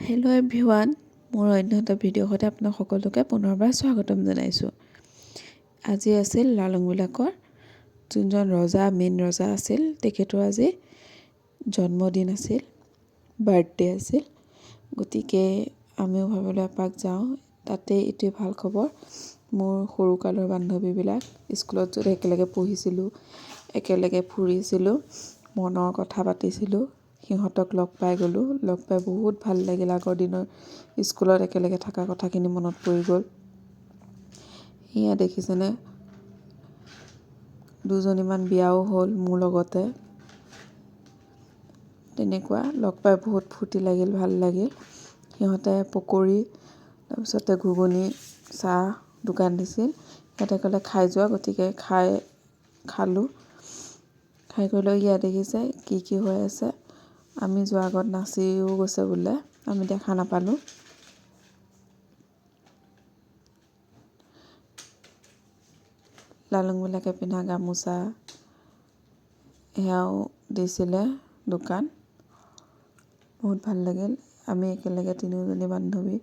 Hello' everyone, মোৰ অন্য এটা ভিডিঅ'ৰ সৈতে আপোনাক সকলোকে পুনৰবাৰ স্বাগতম জনাইছোঁ। আজি আছিল লালুঙবিলাকৰ যোনজন মেইন ৰজা আছিল, তেখেতৰ আজি জন্মদিন আছিল, বাৰ্থডে আছিল। গতিকে আমিও ভাবিলোঁ এপাক যাওঁ। তাতে এইটোৱে ভাল খবৰ, মোৰ সৰুকালৰ বান্ধৱীবিলাক স্কুলত য'ত একেলগে পঢ়িছিলোঁ, একেলগে ফুৰিছিলোঁ, মনৰ কথা পাতিছিলোঁ, সিহঁতক লগ পাই গ'লোঁ। লগ পাই বহুত ভাল লাগিল। আগৰ দিনৰ স্কুলত একেলগে থকা কথাখিনি মনত পৰি গ'ল। সেয়া দেখিছেনে, দুজনীমান বিয়াও হ'ল মোৰ লগতে। তেনেকুৱা লগ পাই বহুত ফূৰ্তি লাগিল, ভাল লাগিল। সিহঁতে পকৰি, তাৰপিছতে ঘুগুনি, চাহ দোকান দিছিল। সিহঁতে ক'লে খাই যোৱা, গতিকে খালোঁ। খাই কৰি লৈ ইয়াত দেখিছে কি কি হৈ আছে। আমি যোৱাৰ আগত নাচিও গৈছে বোলে, আমি দেখা নাপালোঁ। লালুঙবিলাকে পিন্ধা গামোচা সেয়াও দিছিলে দোকান। বহুত ভাল লাগিল। আমি একেলগে তিনিওজনী বান্ধৱী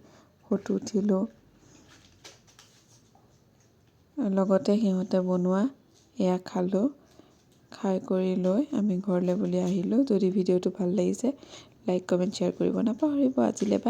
ফটো উঠিলোঁ। লগতে সিহঁতে বনোৱা এয়া খালোঁ। খাই কৰি লৈ আমি ঘৰলৈ বুলি আহিলোঁ। যদি ভিডিঅ'টো ভাল লাগিছে লাইক, কমেণ্ট, শ্বেয়াৰ কৰিব নাপাহৰিব। আজিলৈ বাই।